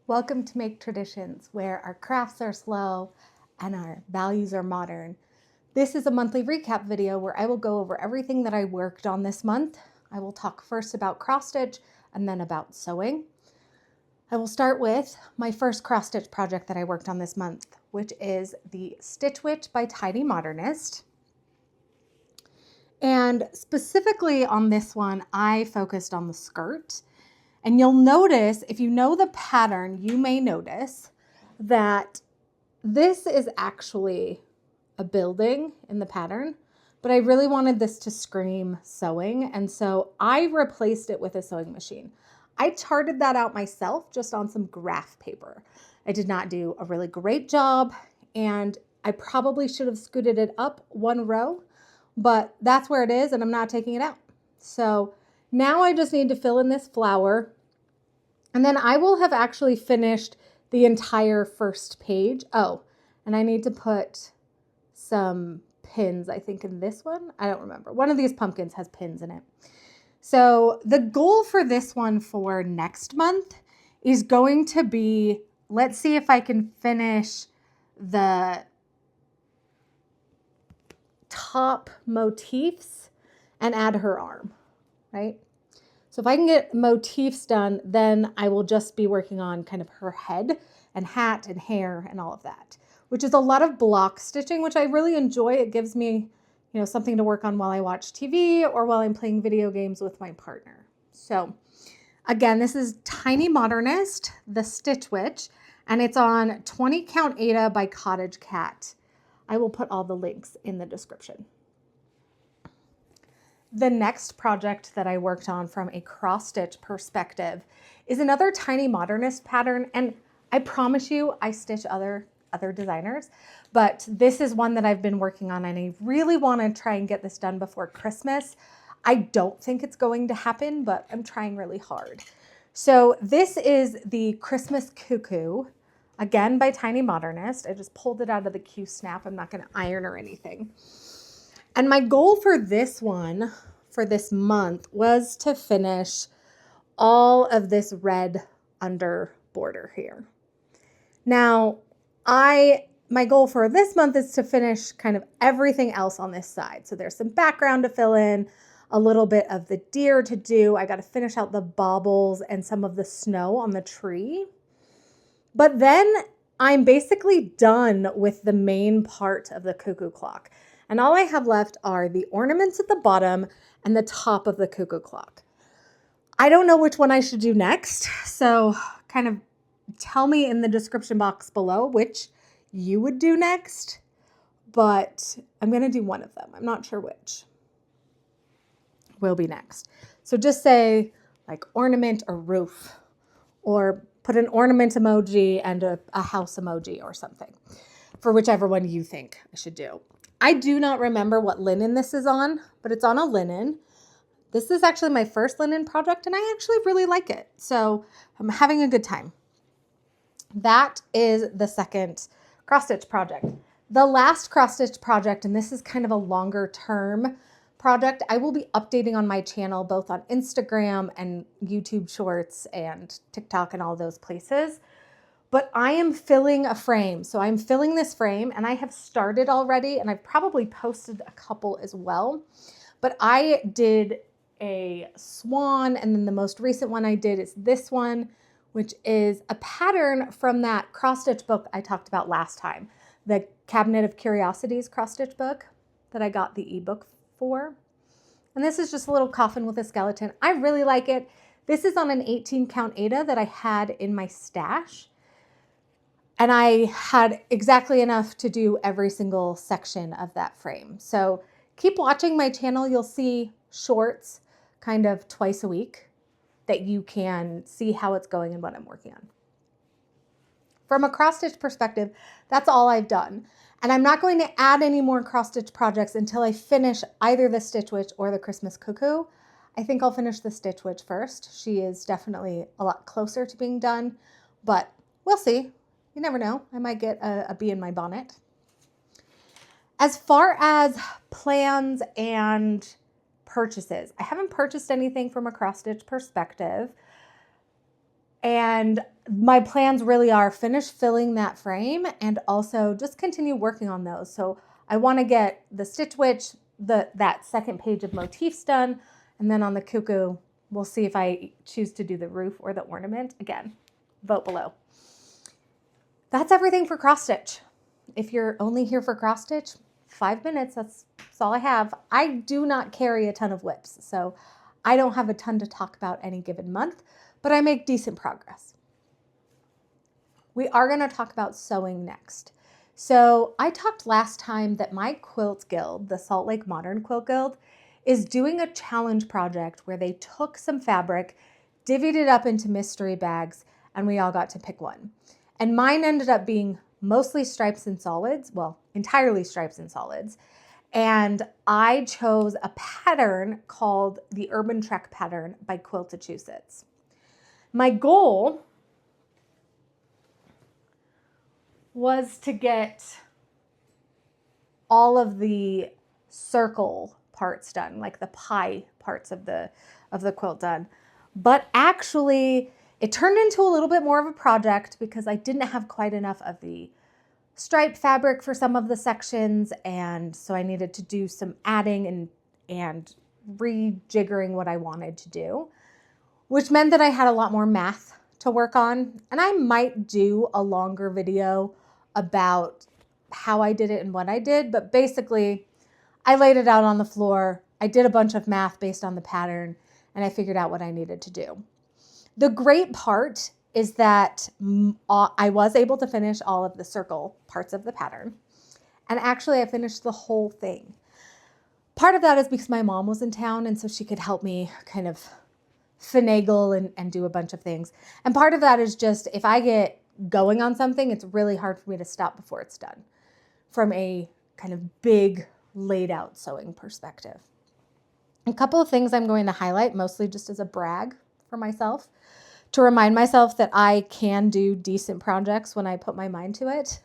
Welcome to Make Traditions, where our crafts are slow and our values are modern. This is a monthly recap video where I will go over everything that I worked on this month. I will talk first about cross stitch and then about sewing. I will start with my first cross stitch project that I worked on this month, which is the Stitch Witch by Tidy Modernist. And specifically on this one, I focused on the skirt. And you'll notice, if you know the pattern, you may notice that this is actually a building in the pattern, but I really wanted this to scream sewing. And so I replaced it with a sewing machine. I charted that out myself just on some graph paper. I did not do a really great job, and I probably should have scooted it up one row, but that's where it is and I'm not taking it out. So now I just need to fill in this flower. And then I will have actually finished the entire first page. Oh, and I need to put some pins, I think, in this one. I don't remember. One of these pumpkins has pins in it. So the goal for this one for next month is going to be, let's see if I can finish the top motifs and add her arm, right? So if I can get motifs done, then I will just be working on kind of her head and hat and hair and all of that, which is a lot of block stitching, which I really enjoy. It gives me, something to work on while I watch TV or while I'm playing video games with my partner. So again, this is Tiny Modernist, the Stitch Witch, and it's on 20 Count Ada by Cottage Cat. I will put all the links in the description. The next project that I worked on from a cross stitch perspective is another Tiny Modernist pattern. And I promise you, I stitch other designers, but this is one that I've been working on and I really want to try and get this done before Christmas. I don't think it's going to happen, but I'm trying really hard. So this is the Christmas Cuckoo, again by Tiny Modernist. I just pulled it out of the Q snap. I'm not going to iron or anything. And my goal for this one, for this month, was to finish all of this red under border here. Now, my goal for this month is to finish kind of everything else on this side. So there's some background to fill in, a little bit of the deer to do. I got to finish out the baubles and some of the snow on the tree. But then I'm basically done with the main part of the cuckoo clock. And all I have left are the ornaments at the bottom and the top of the cuckoo clock. I don't know which one I should do next, so kind of tell me in the description box below which you would do next, but I'm going to do one of them. I'm not sure which will be next. So just say like ornament or roof, or put an ornament emoji and a house emoji or something for whichever one you think I should do. I do not remember what linen this is on, but it's on a linen. This is actually my first linen project and I actually really like it. So I'm having a good time. That is the second cross stitch project. The last cross stitch project, and this is kind of a longer term project, I will be updating on my channel, both on Instagram and YouTube Shorts and TikTok and all those places. But I am filling a frame. So I'm filling this frame and I have started already and I've probably posted a couple as well. But I did a swan, and then the most recent one I did is this one, which is a pattern from that cross stitch book I talked about last time, the Cabinet of Curiosities cross stitch book that I got the ebook for. And this is just a little coffin with a skeleton. I really like it. This is on an 18 count Ada that I had in my stash. And I had exactly enough to do every single section of that frame. So keep watching my channel. You'll see shorts kind of twice a week that you can see how it's going and what I'm working on. From a cross stitch perspective, that's all I've done. And I'm not going to add any more cross stitch projects until I finish either the Stitch Witch or the Christmas Cuckoo. I think I'll finish the Stitch Witch first. She is definitely a lot closer to being done, but we'll see. You never know. I might get a bee in my bonnet. As far as plans and purchases, I haven't purchased anything from a cross stitch perspective. And my plans really are finish filling that frame and also just continue working on those. So I want to get the Stitch Witch, that second page of motifs done. And then on the cuckoo, we'll see if I choose to do the roof or the ornament. Again, vote below. That's everything for cross stitch. If you're only here for cross stitch, 5 minutes, that's all I have. I do not carry a ton of whips, so I don't have a ton to talk about any given month, but I make decent progress. We are going to talk about sewing next. So I talked last time that my quilt guild, the Salt Lake Modern Quilt Guild, is doing a challenge project where they took some fabric, divvied it up into mystery bags, and we all got to pick one. And mine ended up being mostly stripes and solids, well, entirely stripes and solids. And I chose a pattern called the Urban Trek pattern by Quiltachusetts. My goal was to get all of the circle parts done, like the pie parts of the quilt done. But actually, it turned into a little bit more of a project because I didn't have quite enough of the stripe fabric for some of the sections, and so I needed to do some adding and rejiggering what I wanted to do, which meant that I had a lot more math to work on. And I might do a longer video about how I did it and what I did, but basically I laid it out on the floor. I did a bunch of math based on the pattern, and I figured out what I needed to do. The great part is that I was able to finish all of the circle parts of the pattern. And actually I finished the whole thing. Part of that is because my mom was in town, and so she could help me kind of finagle and do a bunch of things. And part of that is just if I get going on something, it's really hard for me to stop before it's done from a kind of big laid out sewing perspective. A couple of things I'm going to highlight, mostly just as a brag for myself, to remind myself that I can do decent projects when I put my mind to it.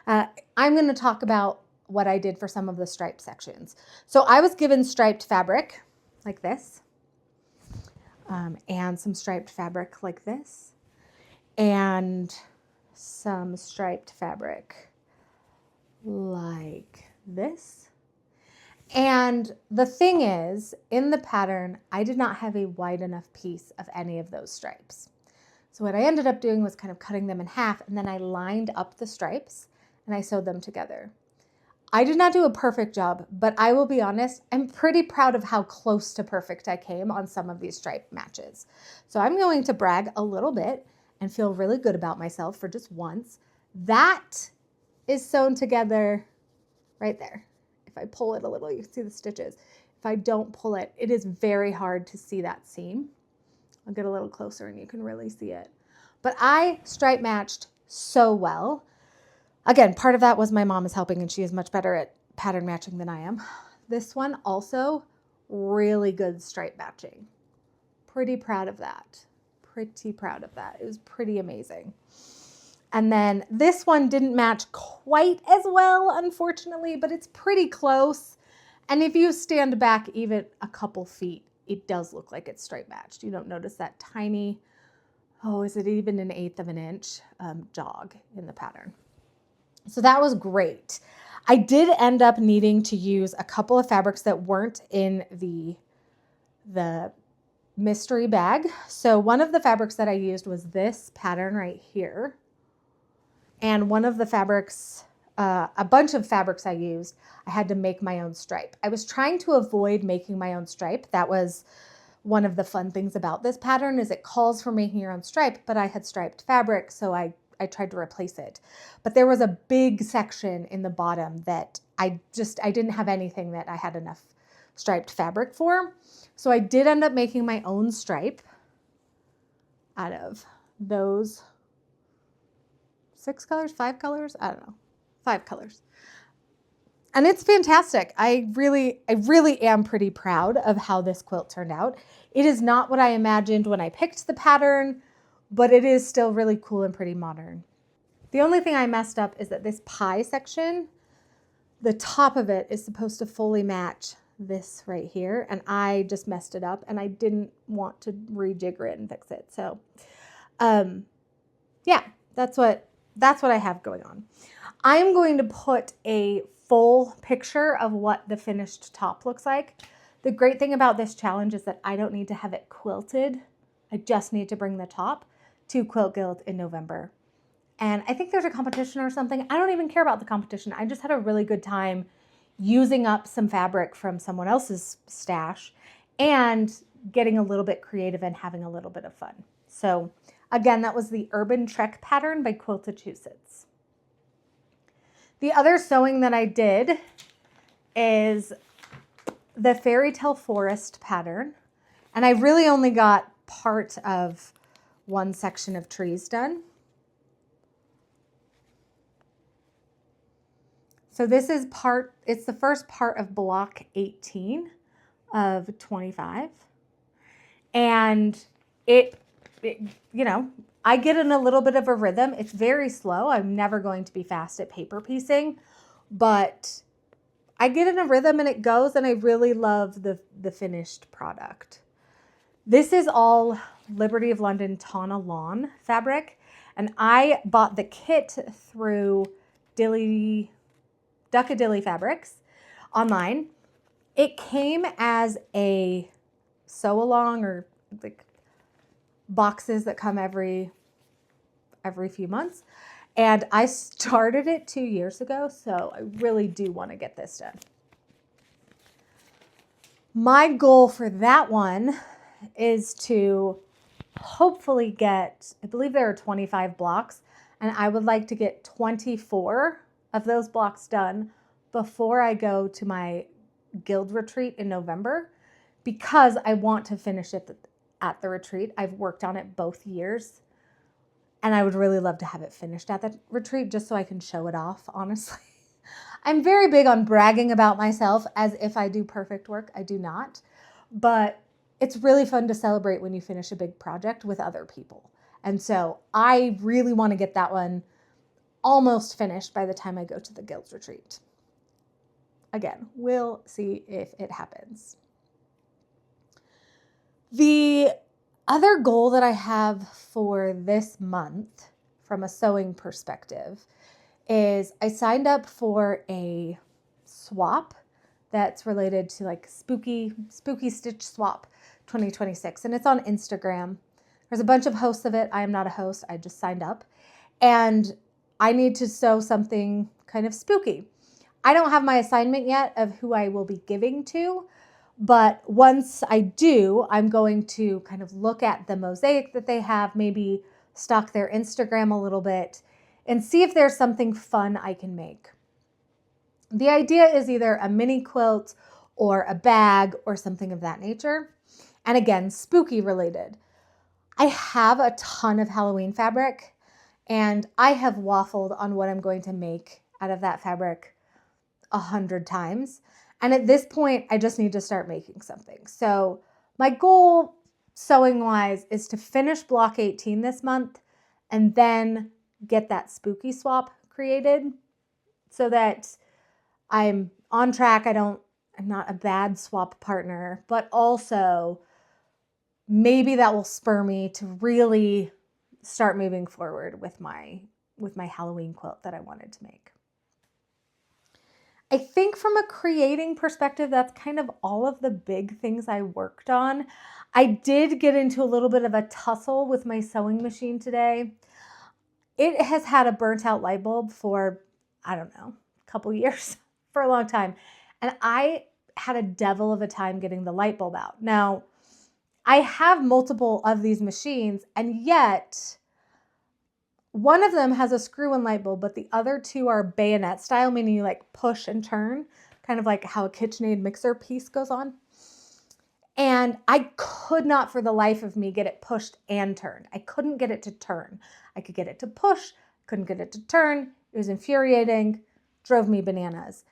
I'm going to talk about what I did for some of the striped sections. So I was given striped fabric like this, and some striped fabric like this, and some striped fabric like this. And the thing is, in the pattern, I did not have a wide enough piece of any of those stripes. So what I ended up doing was kind of cutting them in half, and then I lined up the stripes and I sewed them together. I did not do a perfect job, but I will be honest, I'm pretty proud of how close to perfect I came on some of these stripe matches. So I'm going to brag a little bit and feel really good about myself for just once. That is sewn together right there. If I pull it a little, you can see the stitches. If I don't pull it, it is very hard to see that seam. I'll get a little closer and you can really see it. But I stripe matched so well. Again, part of that was my mom is helping, and she is much better at pattern matching than I am. This one also really good stripe matching. Pretty proud of that. Pretty proud of that. It was pretty amazing. And then this one didn't match quite as well, unfortunately, but it's pretty close. And if you stand back even a couple feet, it does look like it's stripe matched. You don't notice that tiny, oh, is it even 1/8 of an inch jog in the pattern. So that was great. I did end up needing to use a couple of fabrics that weren't in the mystery bag. So one of the fabrics that I used was this pattern right here. And one of the fabrics, a bunch of fabrics I used, I had to make my own stripe. I was trying to avoid making my own stripe. That was one of the fun things about this pattern, is it calls for making your own stripe, but I had striped fabric, so I tried to replace it. But there was a big section in the bottom that I didn't have anything that I had enough striped fabric for. So I did end up making my own stripe out of those 6 colors, 5 colors, I don't know, 5 colors. And it's fantastic. I really am pretty proud of how this quilt turned out. It is not what I imagined when I picked the pattern, but it is still really cool and pretty modern. The only thing I messed up is that this pie section, the top of it is supposed to fully match this right here, and I just messed it up, and I didn't want to rejigger it and fix it. So yeah, that's what I have going on. I'm going to put a full picture of what the finished top looks like. The great thing about this challenge is that I don't need to have it quilted. I just need to bring the top to Quilt Guild in November. And I think there's a competition or something. I don't even care about the competition. I just had a really good time using up some fabric from someone else's stash and getting a little bit creative and having a little bit of fun. So again, that was the Urban Trek pattern by Quiltachusetts. The other sewing that I did is the Fairy Tale Forest pattern. And I really only got part of one section of trees done. So this is it's the first part of block 18 of 25. And it you know, I get in a little bit of a rhythm. It's very slow. I'm never going to be fast at paper piecing, but I get in a rhythm and it goes, and I really love the finished product. This is all Liberty of London Tana Lawn fabric, and I bought the kit through Duckadilly Fabrics online. It came as a sew along, or like boxes that come every few months. And I started it 2 years ago, so I really do want to get this done. My goal for that one is to hopefully get, I believe there are 25 blocks, and I would like to get 24 of those blocks done before I go to my guild retreat in November, because I want to finish it at the retreat. I've worked on it both years, and I would really love to have it finished at the retreat just so I can show it off, honestly. I'm very big on bragging about myself as if I do perfect work. I do not, but it's really fun to celebrate when you finish a big project with other people. And so I really want to get that one almost finished by the time I go to the guild retreat. Again, we'll see if it happens. The other goal that I have for this month from a sewing perspective is I signed up for a swap that's related to like Spooky Stitch Swap 2026. And it's on Instagram. There's a bunch of hosts of it. I am not a host. I just signed up. And I need to sew something kind of spooky. I don't have my assignment yet of who I will be giving to, but once I do, I'm going to kind of look at the mosaic that they have, maybe stalk their Instagram a little bit, and see if there's something fun I can make. The idea is either a mini quilt or a bag or something of that nature. And again, spooky related. I have a ton of Halloween fabric, and I have waffled on what I'm going to make out of that fabric 100 times. And at this point, I just need to start making something. So my goal sewing wise is to finish block 18 this month and then get that spooky swap created so that I'm on track. I'm not a bad swap partner, but also maybe that will spur me to really start moving forward with my Halloween quilt that I wanted to make. I think from a creating perspective, that's kind of all of the big things I worked on. I did get into a little bit of a tussle with my sewing machine today. It has had a burnt out light bulb for, I don't know, a couple years, for a long time. And I had a devil of a time getting the light bulb out. Now, I have multiple of these machines, and yet one of them has a screw-in light bulb, but the other two are bayonet style, meaning you like push and turn, kind of like how a KitchenAid mixer piece goes on. And I could not for the life of me get it pushed and turned. I couldn't get it to turn. I could get it to push, couldn't get it to turn. It was infuriating, drove me bananas.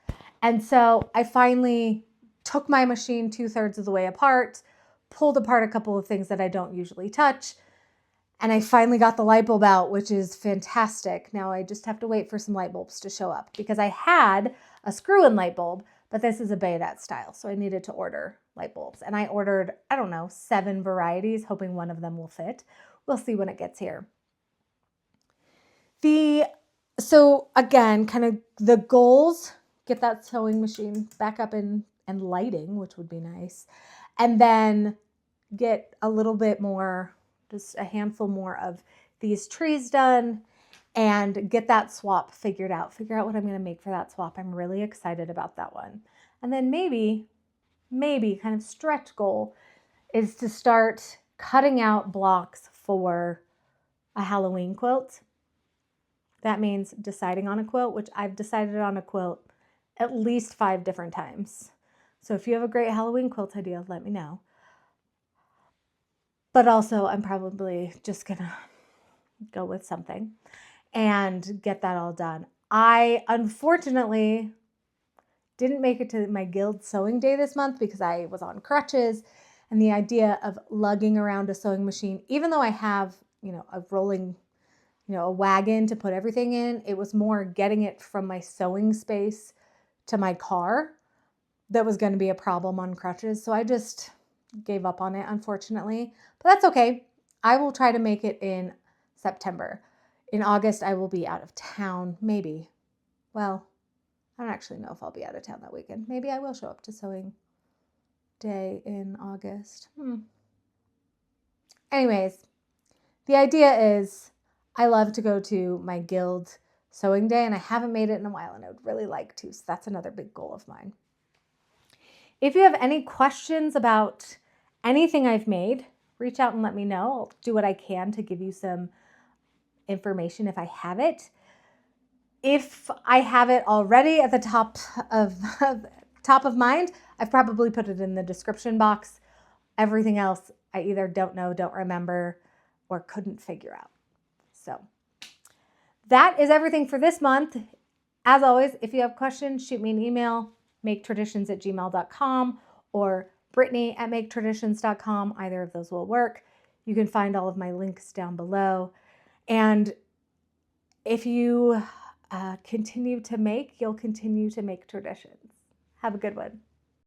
And so I finally took my machine 2/3 of the way apart, pulled apart a couple of things that I don't usually touch, and I finally got the light bulb out, which is fantastic. Now I just have to wait for some light bulbs to show up because I had a screw-in light bulb, but this is a bayonet style. So I needed to order light bulbs. And I ordered, I don't know, 7 varieties, hoping one of them will fit. We'll see when it gets here. So again, kind of the goals, get that sewing machine back up and lighting, which would be nice. And then get a little bit more, just a handful more of these trees done and get that swap figured out. Figure out what I'm going to make for that swap. I'm really excited about that one. And then maybe kind of stretch goal is to start cutting out blocks for a Halloween quilt. That means deciding on a quilt, which I've decided on a quilt at least 5 different times. So if you have a great Halloween quilt idea, let me know. But also, I'm probably just gonna go with something and get that all done. I unfortunately didn't make it to my guild sewing day this month because I was on crutches, and the idea of lugging around a sewing machine, even though I have, a rolling, a wagon to put everything in, it was more getting it from my sewing space to my car that was going to be a problem on crutches. So I just gave up on it, unfortunately, but that's okay. I will try to make it in September. In August, I will be out of town, maybe. Well, I don't actually know if I'll be out of town that weekend. Maybe I will show up to sewing day in August. Anyways, the idea is I love to go to my guild sewing day, and I haven't made it in a while, and I would really like to. So that's another big goal of mine. If you have any questions about anything I've made, reach out and let me know. I'll do what I can to give you some information if I have it. If I have it already at the top of mind, I've probably put it in the description box. Everything else I either don't know, don't remember, or couldn't figure out. So that is everything for this month. As always, if you have questions, shoot me an email, MakeTraditions@gmail.com or brittni@MakeTraditions.com. Either of those will work. You can find all of my links down below. And if you continue to make, you'll continue to make traditions. Have a good one.